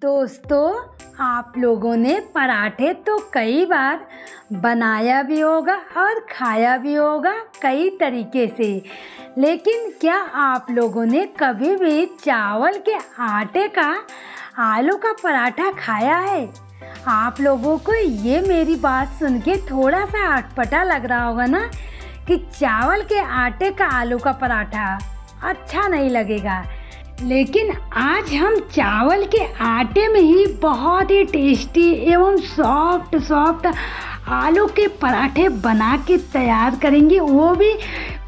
दोस्तों, आप लोगों ने पराठे तो कई बार बनाया भी होगा और खाया भी होगा कई तरीके से। लेकिन क्या आप लोगों ने कभी भी चावल के आटे का आलू का पराठा खाया है? आप लोगों को ये मेरी बात सुन के थोड़ा सा अटपटा लग रहा होगा ना कि चावल के आटे का आलू का पराठा अच्छा नहीं लगेगा। लेकिन आज हम चावल के आटे में ही बहुत ही टेस्टी एवं सॉफ्ट आलू के पराठे बना के तैयार करेंगे, वो भी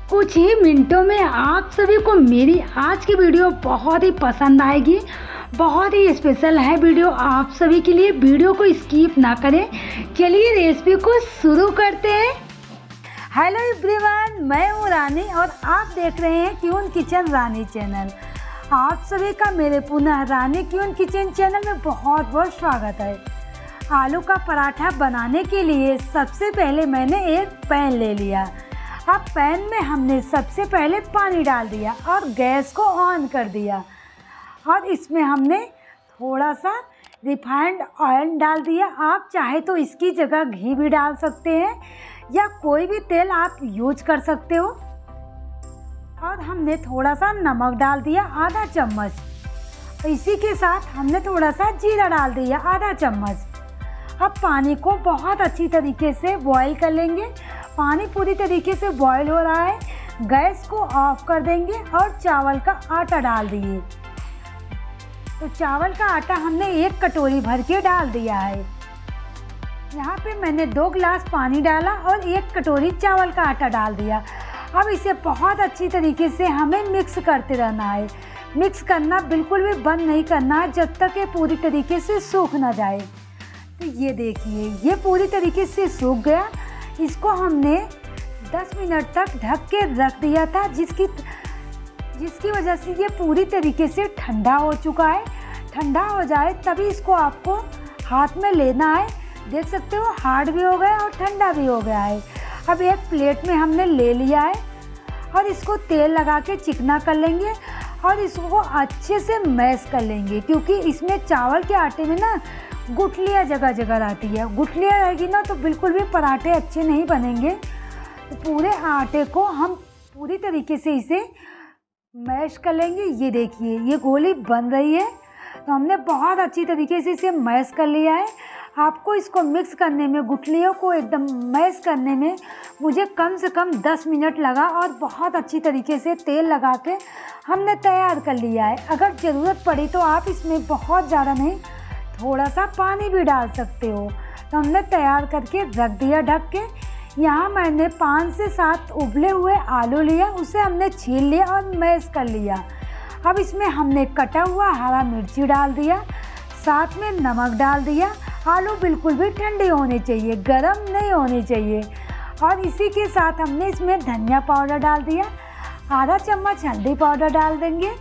कुछ ही मिनटों में। आप सभी को मेरी आज की वीडियो बहुत ही पसंद आएगी। बहुत ही स्पेशल है वीडियो आप सभी के लिए। वीडियो को स्किप ना करें। चलिए रेसिपी को शुरू करते हैं। हेलो एवरीवन, मैं हूँ रानी और आप देख रहे हैं क्यून किचन रानी चैनल। आप सभी का मेरे पुनः रानी क्यून किचन चैनल में बहुत बहुत स्वागत है। आलू का पराठा बनाने के लिए सबसे पहले मैंने एक पैन ले लिया। अब पैन में हमने सबसे पहले पानी डाल दिया और गैस को ऑन कर दिया और इसमें हमने थोड़ा सा रिफाइंड ऑयल डाल दिया। आप चाहे तो इसकी जगह घी भी डाल सकते हैं या कोई भी तेल आप यूज कर सकते हो। और हमने थोड़ा सा नमक डाल दिया आधा चम्मच। इसी के साथ हमने थोड़ा सा जीरा डाल दिया आधा चम्मच। अब पानी को बहुत अच्छी तरीके से बॉईल कर लेंगे। पानी पूरी तरीके से बॉईल हो रहा है, गैस को ऑफ कर देंगे और चावल का आटा डाल दिए। तो चावल का आटा हमने एक कटोरी भर के डाल दिया है। यहाँ पे मैंने 2 गिलास पानी डाला और 1 कटोरी चावल का आटा डाल दिया। अब इसे बहुत अच्छी तरीके से हमें मिक्स करते रहना है। मिक्स करना बिल्कुल भी बंद नहीं करना है जब तक ये पूरी तरीके से सूख ना जाए। तो ये देखिए, ये पूरी तरीके से सूख गया। इसको हमने 10 मिनट तक ढक के रख दिया था, जिसकी वजह से ये पूरी तरीके से ठंडा हो चुका है। ठंडा हो जाए तभी इसको आपको हाथ में लेना है। देख सकते हो हार्ड भी हो गया और ठंडा भी हो गया है। अब एक प्लेट में हमने ले लिया है और इसको तेल लगा के चिकना कर लेंगे और इसको अच्छे से मैश कर लेंगे, क्योंकि इसमें चावल के आटे में ना गुठलियाँ जगह जगह रहती है। गुठलियाँ रहेगी ना तो बिल्कुल भी पराठे अच्छे नहीं बनेंगे। तो पूरे आटे को हम पूरी तरीके से इसे मैश कर लेंगे। ये देखिए, ये गोली बन रही है। तो हमने बहुत अच्छी तरीके से इसे मैश कर लिया है। आपको इसको मिक्स करने में, गुठलियों को एकदम मैश करने में मुझे कम से कम 10 मिनट लगा और बहुत अच्छी तरीके से तेल लगा के हमने तैयार कर लिया है। अगर ज़रूरत पड़ी तो आप इसमें बहुत ज़्यादा नहीं, थोड़ा सा पानी भी डाल सकते हो। तो हमने तैयार करके रख दिया ढक के। यहाँ मैंने 5 से 7 उबले हुए आलू लिया, उसे हमने छील लिया और मैश कर लिया। अब इसमें हमने कटा हुआ हरा मिर्ची डाल दिया, साथ में नमक डाल दिया। आलू बिल्कुल भी ठंडे होने चाहिए, गरम नहीं होने चाहिए। और इसी के साथ हमने इसमें धनिया पाउडर डाल दिया, आधा चम्मच हल्दी पाउडर डाल देंगे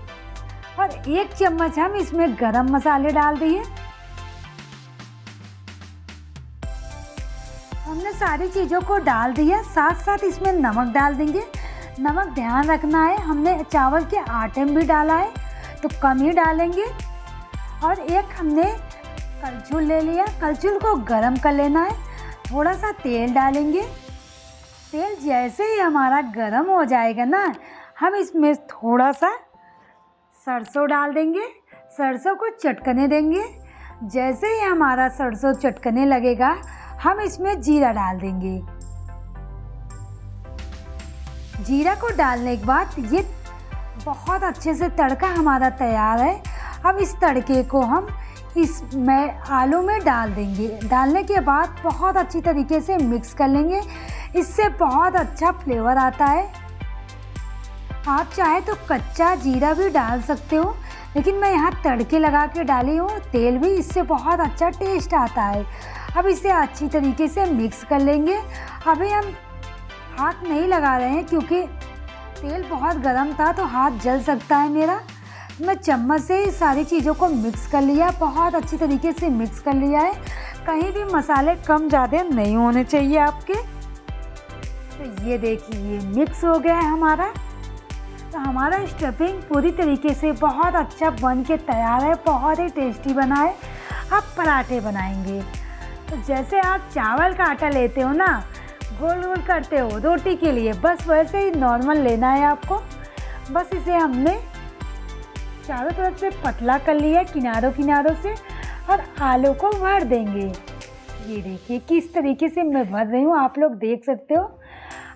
और 1 चम्मच हम इसमें गरम मसाले डाल दिए। हमने सारी चीज़ों को डाल दिया, साथ साथ इसमें नमक डाल देंगे। नमक ध्यान रखना है, हमने चावल के आटे में भी डाला है तो कम ही डालेंगे। और एक हमने कलछुल ले लिया, कलछुल को गरम कर लेना है। थोड़ा सा तेल डालेंगे। तेल जैसे ही हमारा गरम हो जाएगा ना, हम इसमें थोड़ा सा सरसों डाल देंगे। सरसों को चटकने देंगे। जैसे ही हमारा सरसों चटकने लगेगा, हम इसमें जीरा डाल देंगे। जीरा को डालने के बाद ये बहुत अच्छे से तड़का हमारा तैयार है। अब इस तड़के को हम इसमें आलू में डाल देंगे। डालने के बाद बहुत अच्छी तरीके से मिक्स कर लेंगे। इससे बहुत अच्छा फ्लेवर आता है। आप चाहे तो कच्चा जीरा भी डाल सकते हो, लेकिन मैं यहाँ तड़के लगा के डाली हूँ तेल भी, इससे बहुत अच्छा टेस्ट आता है। अब इसे अच्छी तरीके से मिक्स कर लेंगे। अभी हम हाथ नहीं लगा रहे हैं क्योंकि तेल बहुत गर्म था तो हाथ जल सकता है मेरा। मैं चम्मच से ही सारी चीज़ों को मिक्स कर लिया, बहुत अच्छी तरीके से मिक्स कर लिया है। कहीं भी मसाले कम ज़्यादा नहीं होने चाहिए आपके। तो ये देखिए, मिक्स हो गया है हमारा। तो हमारा स्टफिंग पूरी तरीके से बहुत अच्छा बन के तैयार है, बहुत ही टेस्टी बना है। अब पराठे बनाएंगे। तो जैसे आप चावल का आटा लेते हो ना, गोल गोल करते हो रोटी के लिए, बस वैसे ही नॉर्मल लेना है आपको। बस इसे हमने चारों तरफ से पतला कर लिया किनारों किनारों से, और आलू को भर देंगे। ये देखिए किस तरीके से मैं भर रही हूँ, आप लोग देख सकते हो।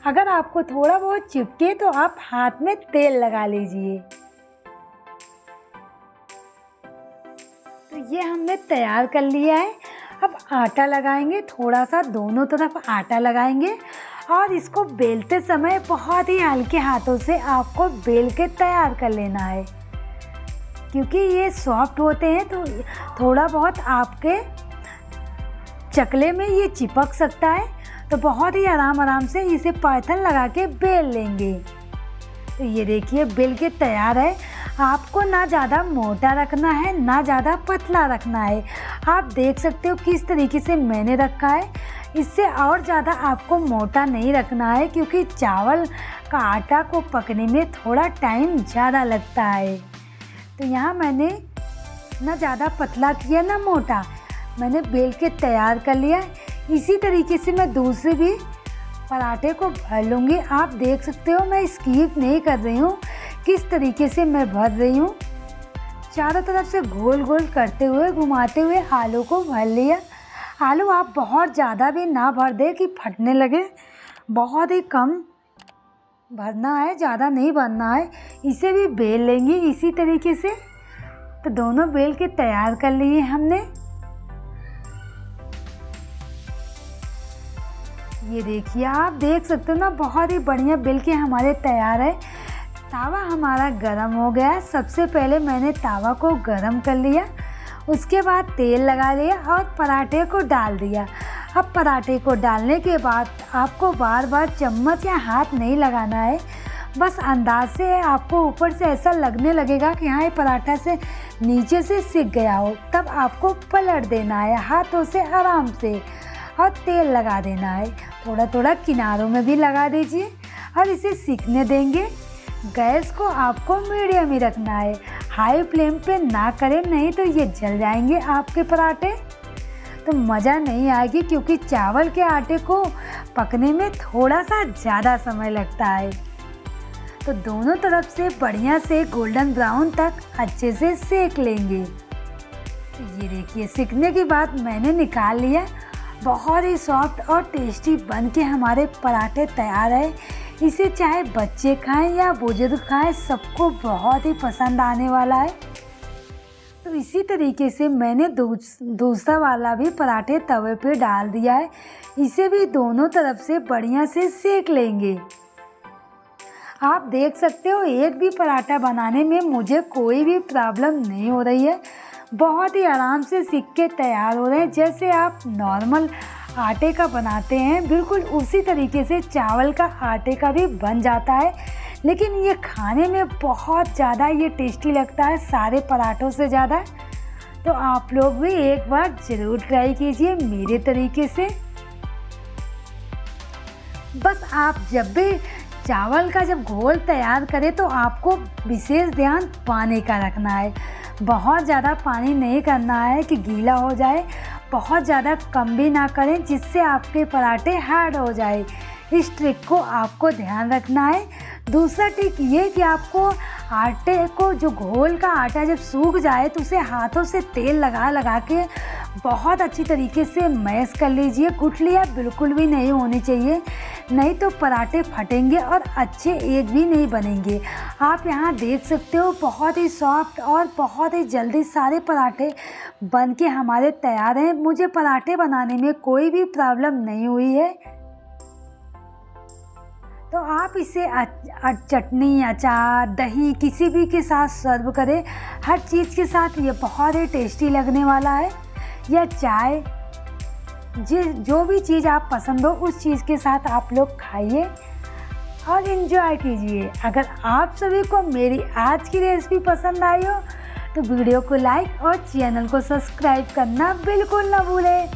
अगर आपको थोड़ा बहुत चिपके तो आप हाथ में तेल लगा लीजिए। तो ये हमने तैयार कर लिया है। अब आटा लगाएंगे, थोड़ा सा दोनों तरफ आटा लगाएंगे, और इसको बेलते समय बहुत ही हल्के हाथों से आपको बेल के तैयार कर लेना है, क्योंकि ये सॉफ्ट होते हैं तो थोड़ा बहुत आपके चकले में ये चिपक सकता है। तो बहुत ही आराम से इसे पैथन लगा के बेल लेंगे। तो ये देखिए बेल के तैयार है। आपको ना ज़्यादा मोटा रखना है ना ज़्यादा पतला रखना है। आप देख सकते हो किस तरीके से मैंने रखा है। इससे और ज़्यादा आपको मोटा नहीं रखना है, क्योंकि चावल का आटा को पकने में थोड़ा टाइम ज़्यादा लगता है। तो यहाँ मैंने ना ज़्यादा पतला किया ना मोटा, मैंने बेल के तैयार कर लिया। इसी तरीके से मैं दूसरे भी पराठे को भर लूँगी। आप देख सकते हो मैं स्किप नहीं कर रही हूँ, किस तरीके से मैं भर रही हूँ। चारों तरफ से गोल गोल करते हुए घुमाते हुए आलू को भर लिया। आलू आप बहुत ज़्यादा भी ना भर दे कि फटने लगे, बहुत ही कम भरना है, ज़्यादा नहीं भरना है। इसे भी बेल लेंगे इसी तरीके से। तो दोनों बेल के तैयार कर लिए हमने। ये देखिए आप देख सकते हो ना, बहुत ही बढ़िया बेल के हमारे तैयार है। तावा हमारा गरम हो गया। सबसे पहले मैंने तावा को गरम कर लिया, उसके बाद तेल लगा लिया और पराठे को डाल दिया। अब पराठे को डालने के बाद आपको बार बार चम्मच या हाथ नहीं लगाना है, बस अंदाज से आपको ऊपर से ऐसा लगने लगेगा कि हाँ ये पराठा से नीचे से सिक गया हो, तब आपको पलट देना है हाथों से आराम से, और तेल लगा देना है। थोड़ा थोड़ा किनारों में भी लगा दीजिए और इसे सिकने देंगे। गैस को आपको मीडियम ही रखना है, हाई फ्लेम पे ना करें, नहीं तो ये जल जाएंगे आपके पराठे, तो मज़ा नहीं आएगी, क्योंकि चावल के आटे को पकने में थोड़ा सा ज़्यादा समय लगता है। तो दोनों तरफ से बढ़िया से गोल्डन ब्राउन तक अच्छे से सेक लेंगे। ये देखिए सिकने के बाद मैंने निकाल लिया। बहुत ही सॉफ्ट और टेस्टी बन के हमारे पराठे तैयार है। इसे चाहे बच्चे खाएं या बुजुर्ग खाएं, सबको बहुत ही पसंद आने वाला है। तो इसी तरीके से मैंने दूसरा वाला भी पराठे तवे पे डाल दिया है। इसे भी दोनों तरफ से बढ़िया से सेक लेंगे। आप देख सकते हो एक भी पराठा बनाने में मुझे कोई भी प्रॉब्लम नहीं हो रही है, बहुत ही आराम से सिक के तैयार हो रहे हैं। जैसे आप नॉर्मल आटे का बनाते हैं बिल्कुल उसी तरीके से चावल का आटे का भी बन जाता है, लेकिन ये खाने में बहुत ज़्यादा ये टेस्टी लगता है सारे पराठों से ज़्यादा। तो आप लोग भी एक बार ज़रूर ट्राई कीजिए मेरे तरीके से। बस आप जब भी चावल का जब घोल तैयार करें तो आपको विशेष ध्यान पानी का रखना है। बहुत ज़्यादा पानी नहीं करना है कि गीला हो जाए, बहुत ज़्यादा कम भी ना करें जिससे आपके पराठे हार्ड हो जाए। इस ट्रिक को आपको ध्यान रखना है। दूसरा ट्रिक ये कि आपको आटे को जो घोल का आटा जब सूख जाए तो उसे हाथों से तेल लगा लगा के बहुत अच्छी तरीके से मैश कर लीजिए। गुठलियाँ बिल्कुल भी नहीं होनी चाहिए, नहीं तो पराठे फटेंगे और अच्छे एक भी नहीं बनेंगे। आप यहाँ देख सकते हो बहुत ही सॉफ्ट और बहुत ही जल्दी सारे पराठे बन के हमारे तैयार हैं। मुझे पराठे बनाने में कोई भी प्रॉब्लम नहीं हुई है। तो आप इसे चटनी, अचार, दही किसी भी के साथ सर्व करें, हर चीज़ के साथ ये बहुत ही टेस्टी लगने वाला है। या चाय, जो भी चीज़ आप पसंद हो उस चीज़ के साथ आप लोग खाइए और इन्जॉय कीजिए। अगर आप सभी को मेरी आज की रेसिपी पसंद आई हो तो वीडियो को लाइक और चैनल को सब्सक्राइब करना बिल्कुल ना भूलें।